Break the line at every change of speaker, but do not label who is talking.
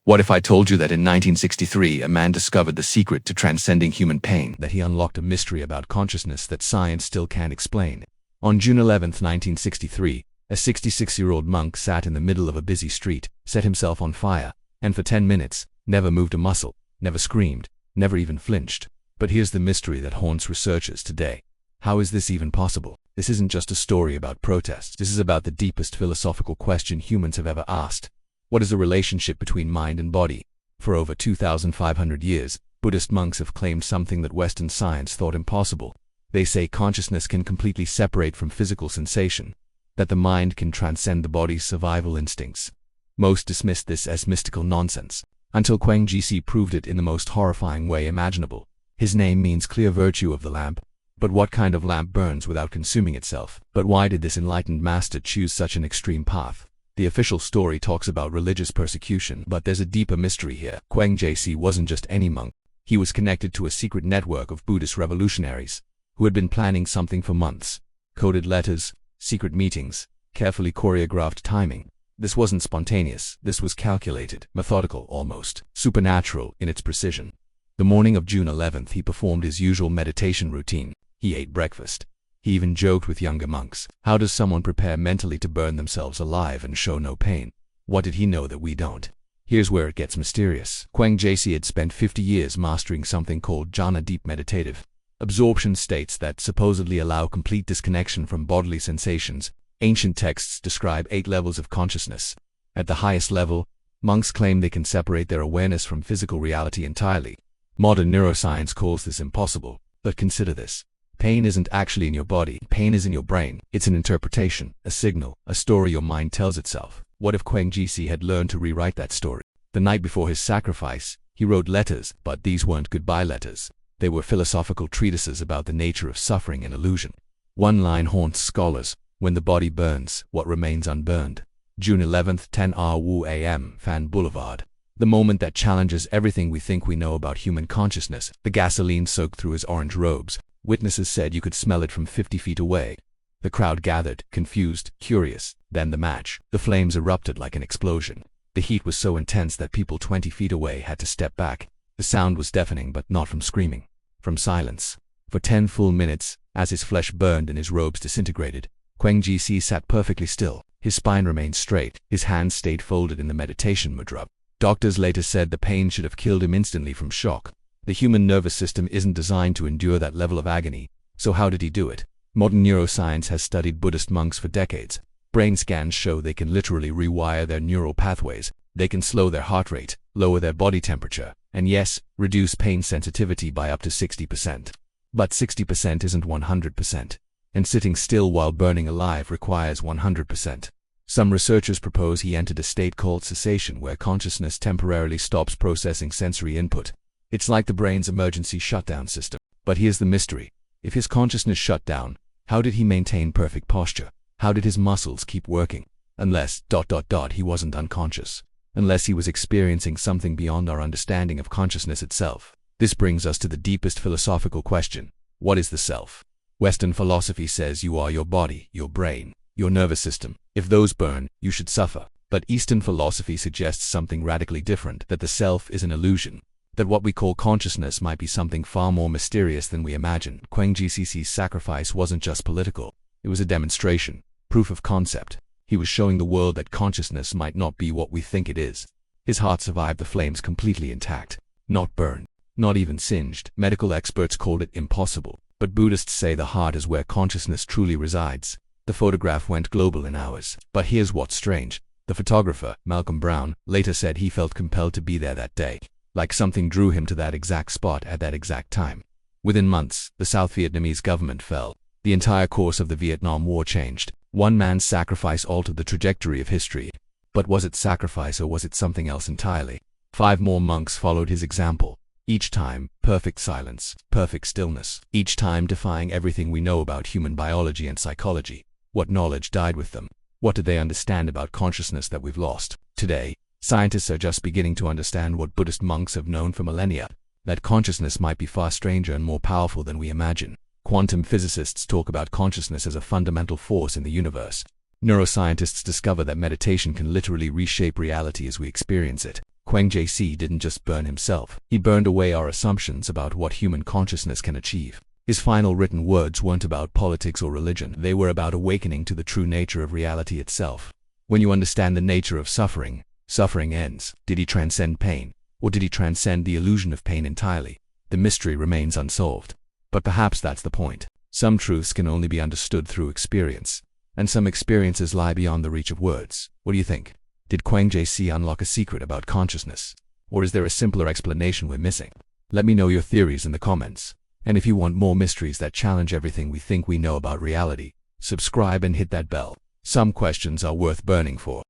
What if I told you that in 1963 a man discovered the secret to transcending human pain, that he unlocked a mystery about consciousness that science still can't explain? On June 11, 1963, a 66-year-old monk sat in the middle of a busy street, set himself on fire, and for 10 minutes, never moved a muscle, never screamed, never even flinched. But here's the mystery that haunts researchers today. How is this even possible? This isn't just a story about protests. This is about the deepest philosophical question humans have ever asked. What is the relationship between mind and body? For over 2,500 years, Buddhist monks have claimed something that Western science thought impossible. They say consciousness can completely separate from physical sensation, that the mind can transcend the body's survival instincts. Most dismissed this as mystical nonsense, until Quang Duc proved it in the most horrifying way imaginable. His name means clear virtue of the lamp. But what kind of lamp burns without consuming itself? But why did this enlightened master choose such an extreme path? The official story talks about religious persecution, but there's a deeper mystery here. Quang Duc wasn't just any monk. He was connected to a secret network of Buddhist revolutionaries who had been planning something for months. Coded letters, secret meetings, carefully choreographed timing. This wasn't spontaneous. This was calculated, methodical almost, supernatural in its precision. The morning of June 11th, he performed his usual meditation routine. He ate breakfast. He even joked with younger monks. How does someone prepare mentally to burn themselves alive and show no pain? What did he know that we don't? Here's where it gets mysterious. Quang Duc had spent 50 years mastering something called jhana, deep meditative absorption states that supposedly allow complete disconnection from bodily sensations. Ancient texts describe 8 levels of consciousness. At the highest level, monks claim they can separate their awareness from physical reality entirely. Modern neuroscience calls this impossible. But consider this. Pain isn't actually in your body. Pain is in your brain. It's an interpretation, a signal, a story your mind tells itself. What if Quang Duc had learned to rewrite that story? The night before his sacrifice, he wrote letters, but these weren't goodbye letters. They were philosophical treatises about the nature of suffering and illusion. One line haunts scholars: when the body burns, what remains unburned? June 11th, 10:00 a.m., Fan Boulevard. The moment that challenges everything we think we know about human consciousness. The gasoline soaked through his orange robes. Witnesses said you could smell it from 50 feet away. The crowd gathered, confused, curious. Then the match. The flames erupted like an explosion. The heat was so intense that people 20 feet away had to step back. The sound was deafening, but not from screaming. From silence. For 10 full minutes, as his flesh burned and his robes disintegrated, Quang Duc sat perfectly still. His spine remained straight. His hands stayed folded in the meditation mudra. Doctors later said the pain should have killed him instantly from shock. The human nervous system isn't designed to endure that level of agony. So how did he do it? Modern neuroscience has studied Buddhist monks for decades. Brain scans show they can literally rewire their neural pathways. They can slow their heart rate, lower their body temperature, and yes, reduce pain sensitivity by up to 60%. But 60% isn't 100%. And sitting still while burning alive requires 100%. Some researchers propose he entered a state called cessation, where consciousness temporarily stops processing sensory input. It's like the brain's emergency shutdown system. But here's the mystery. If his consciousness shut down, how did he maintain perfect posture? How did his muscles keep working? Unless, he wasn't unconscious. Unless he was experiencing something beyond our understanding of consciousness itself. This brings us to the deepest philosophical question. What is the self? Western philosophy says you are your body, your brain, your nervous system. If those burn, you should suffer. But Eastern philosophy suggests something radically different, that the self is an illusion. That what we call consciousness might be something far more mysterious than we imagine. Quang Duc's sacrifice wasn't just political. It was a demonstration, proof of concept. He was showing the world that consciousness might not be what we think it is. His heart survived the flames completely intact. Not burned. Not even singed. Medical experts called it impossible. But Buddhists say the heart is where consciousness truly resides. The photograph went global in hours. But here's what's strange. The photographer, Malcolm Brown, later said he felt compelled to be there that day. Like something drew him to that exact spot at that exact time. Within months, the South Vietnamese government fell. The entire course of the Vietnam War changed. One man's sacrifice altered the trajectory of history. But was it sacrifice, or was it something else entirely? 5 more monks followed his example. Each time, perfect silence, perfect stillness. Each time defying everything we know about human biology and psychology. What knowledge died with them? What did they understand about consciousness that we've lost? Today, scientists are just beginning to understand what Buddhist monks have known for millennia. That consciousness might be far stranger and more powerful than we imagine. Quantum physicists talk about consciousness as a fundamental force in the universe. Neuroscientists discover that meditation can literally reshape reality as we experience it. Quang Duc didn't just burn himself. He burned away our assumptions about what human consciousness can achieve. His final written words weren't about politics or religion. They were about awakening to the true nature of reality itself. When you understand the nature of suffering, suffering ends. Did he transcend pain? Or did he transcend the illusion of pain entirely? The mystery remains unsolved. But perhaps that's the point. Some truths can only be understood through experience, and some experiences lie beyond the reach of words. What do you think? Did Quang Duc unlock a secret about consciousness? Or is there a simpler explanation we're missing? Let me know your theories in the comments. And if you want more mysteries that challenge everything we think we know about reality, subscribe and hit that bell. Some questions are worth burning for.